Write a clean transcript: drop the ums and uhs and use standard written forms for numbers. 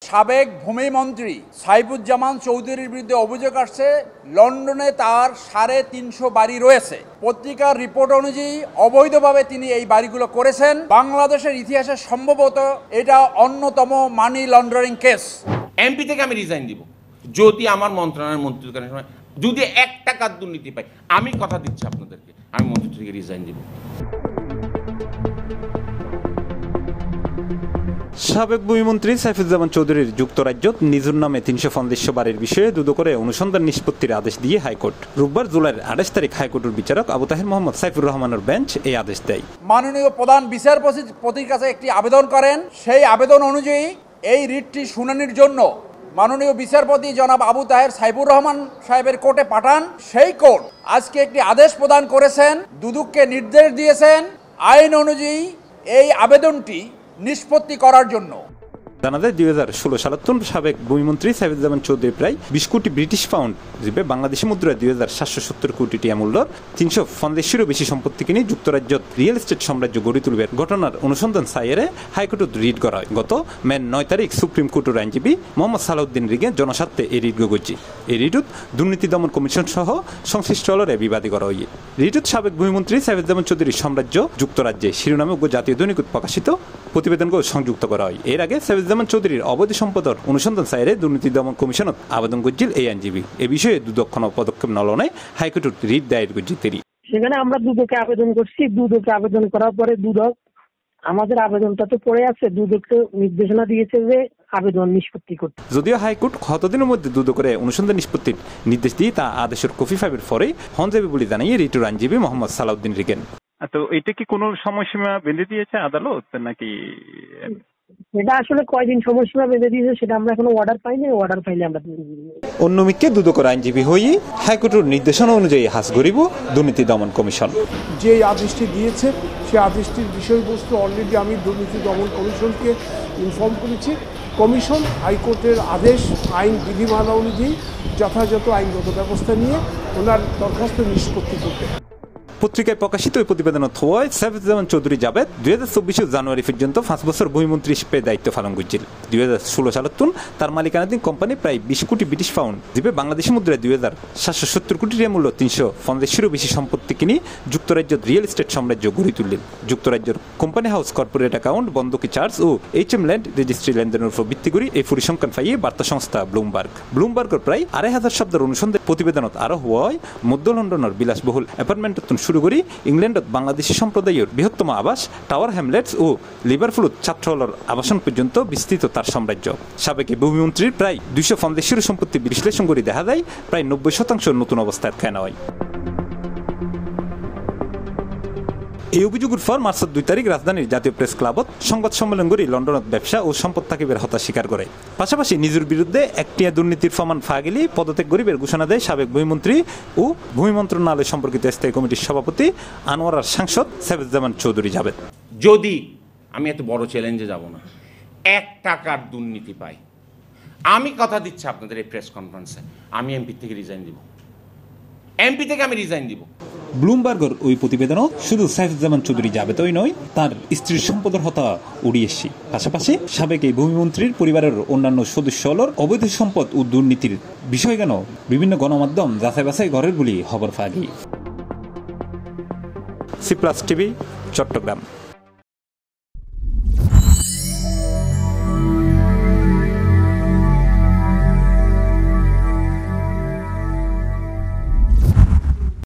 সাবেক ভূমিমন্ত্রী সাইফুজ্জামান চৌধুরীর বিরুদ্ধে অভিযোগ আসছে লন্ডনে তার 350 বাড়ি রয়েছে। পত্রিকার রিপোর্ট অনুযায়ী অবৈধভাবে তিনি এই বাড়িগুলো করেছেন। বাংলাদেশের ইতিহাসে সম্ভবত এটা অন্যতম মানি লন্ডারিং কেস। এমপি থেকে আমি রিজাইন দিব যদি আমার মন্ত্রণালয়ের মন্ত্রী সময় যদি 1 টাকার দুর্নীতি পাই। আমি কথা দিচ্ছি আপনাদেরকে, আমি মন্ত্রী থেকে রিজাইন দিব। সাবেক ভূমিমন্ত্রী সাইফুজ্জামান চৌধুরীর যুক্তরাজ্যত নিজের নামে 350 বাড়ির বিষয়ে দুদক করে অনুসন্ধান নিষ্পত্তির আদেশ দিয়ে হাইকোর্ট রোববার জুলাইয়ের 28 তারিখ হাইকোর্টের বিচারক আবু তাহের মোহাম্মদ সাইফুর রহমানের বেঞ্চ এই আদেশ দেয়। মাননীয় প্রধান বিচারপতির কাছে একটি আবেদন করেন। সেই আবেদন অনুযায়ী এই রিটটি শুনানির জন্য মাননীয় বিচারপতি জনাব আবু তাহের সাইফুর রহমান সাহেবের কোর্টে পাঠান। সেই কোর্ট আজকে একটি আদেশ প্রদান করেছেন, দুদককে নির্দেশ দিয়েছেন আইন অনুযায়ী এই আবেদনটি নিষ্পত্তি করার জন্য। জানা যায় 2016 সালের সাবেক ভূমিমন্ত্রী সাইফুজ্জামান চৌধুরী প্রায় 20 কোটি ব্রিটিশ পাউন্ড জিবে বাংলাদেশি মুদ্রায় 2770 কোটি টাকা মূল্যর 350-এরও বেশি সম্পত্তি কিনে যুক্তরাজ্যত রিয়েল এস্টেট সাম্রাজ্য গড়ে তুলবের ঘটনার অনুসন্ধান সাইরে হাইকোর্টত রিট করা হয়। গত মে 9 তারিখ সুপ্রিম কোর্টের আইনজীবী মোহাম্মদ সালাউদ্দিন রিগে জনস্বার্থে এই রিট গগৈছি। এই রিটত দুর্নীতি দমন কমিশন সহ সংশ্লিষ্ট দলরে বিবাদী করা হয়। রিটত সাবেক ভূমিমন্ত্রী সাইফুজ্জামান চৌধুরীর সাম্রাজ্য যুক্তরাজ্যে শিরোনামে জাতীয় দৈনিকত প্রকাশিত প্রতিবেদনকে সংযুক্ত করা হয়। এর আগে সাইফুজ্জামান চৌধুরীর অবৈধ সম্পদের অনুসন্ধান সাইরে দুর্নীতি দমন কমিশনত আবেদন করছিল এই আইনজীবী। এ বিষয়ে দুদক কোনো পদক্ষেপ নলনায় হাইকোর্টের রিট দায়ের করছে। সেখানে আমরা দুদকে আবেদন করছি। দুদকে আবেদন করার পরে দুদক আমাদের আবেদনটা তো পড়ে আছে, দুদককে নির্দেশনা দিয়েছে যে আবেদন নিষ্পত্তি করতে। যদিও হাইকোর্ট কতদিনের মধ্যে দুদকের অনুসন্ধান নিষ্পত্তির নির্দেশ দিয়ে তা আদেশের কপি ফাইবের পরে হন যাবে বলে জানিয়ে রিটের আইনজীবী মোহাম্মদ সালাউদ্দিন রিগেন। তো এটা কি কোনো সময়সীমা বেঁধে দিয়েছে আদালত নাকি? এটা আসলে কয়দিন সময়সীমা বেঁধে দিয়েছে সেটা আমরা এখনো অর্ডার পাইনি। অর্ডার পাইলে আমরা অন্যমিককে দুদকের আইনজীবী হয়ে হাইকোর্টের নির্দেশনা অনুযায়ী হাস করিব দুর্নীতি দমন কমিশন। যে আদেশটি দিয়েছে সেই আদেশটির বিষয়বস্তু অলরেডি আমি দুর্নীতি দমন কমিশনকে ইনফর্ম করেছি। কমিশন হাইকোর্টের আদেশ আইন বিধিমালা অনুযায়ী যথাযথ আইনগত ব্যবস্থা নিয়ে ওনার দরখাস্ত নিষ্পত্তি করতে। পত্রিকায় প্রকাশিত ওই প্রতিবেদনত হওয়ায় সাইফুজ্জামান চৌধুরী জাবেদ 2024 জানুয়ারি পর্যন্ত 5 বছর ভূমিমন্ত্রী হিসেবে দায়িত্ব পালন করছিল। 2016 সালত তার মালিকানাধীন কোম্পানি প্রায় 20 কোটি ব্রিটিশ পাউন্ড জিবে বাংলাদেশি মুদ্রায় 2770 কোটি টাকা মূল্য 350-এরও বেশি সম্পত্তি কিনে যুক্তরাজ্যের রিয়েল এস্টেট সাম্রাজ্য গড়ে তুললেন। যুক্তরাজ্যের কোম্পানি হাউস কর্পোরেট অ্যাকাউন্ট বন্ধকি চার্জ ও HM ল্যান্ড রেজিস্ট্রি লেনদেনের উপর ভিত্তি করে এই পরিসংখ্যান পাইয়ে বার্তা সংস্থা ব্লুমবার্গের প্রায় 2500 শব্দের অনুসন্ধান প্রতিবেদনত আরো হওয়ায় মধ্য লন্ডনের বিলাসবহুল অ্যাপার্টমেন্ট শুরু করে ইংল্যান্ডত বাংলাদেশি সম্প্রদায়ের বৃহত্তম আবাস টাওয়ার হ্যামলেটস ও লিভারপুলত ছাত্রহলের আবাসন পর্যন্ত বিস্তৃত তার সাম্রাজ্য। সাবেক ভূমিমন্ত্রীর প্রায় 250-এর সম্পত্তি বিশ্লেষণ করে দেখা যায় প্রায় 90% নতুন অবস্থায় কেনা হয়। এই অভিযোগের পর মার্চের 2 তারিখ রাজধানীর জাতীয় প্রেস ক্লাবত সংবাদ সম্মেলন করে লন্ডনত ব্যবসা ও সম্পদ তাকিবের হত্যা স্বীকার করে। পাশাপাশি নিজের বিরুদ্ধে একটিয়া দুর্নীতির প্রমাণ পাওয়া গেলে পদত্যাগ গরিবের ঘোষণা দেয় সাবেক ভূমিমন্ত্রী ও ভূমি মন্ত্রণালয় সম্পর্কিত স্থায়ী কমিটির সভাপতি আনোয়ারার সাংসদ সাইফুজ্জামান চৌধুরী জাবেদ। যদি আমি এত বড় চ্যালেঞ্জে যাব না, 1 টাকার দুর্নীতি পাই, আমি কথা দিচ্ছি আপনাদের এই প্রেস কনফারেন্সে আমি এমপি থেকে রিজাইন দিব। এমপি থেকে আমি রিজাইন দিব। ব্লুমবার্গের ওই প্রতিবেদনও শুধু সাইফুজ্জামান চৌধুরী জাবেদই নয়, তার স্ত্রীর সম্পদের হত্যা উড়িয়েছি। পাশাপাশি সাবেক এই ভূমিমন্ত্রীর পরিবারের অন্যান্য সদস্যর অবৈধ সম্পদ ও দুর্নীতির বিষয় কেন বিভিন্ন গণমাধ্যম যাচাই বাছাই ঘরের বলি খবর পাওয়া গিয়ে। C plus TV, Chittagong.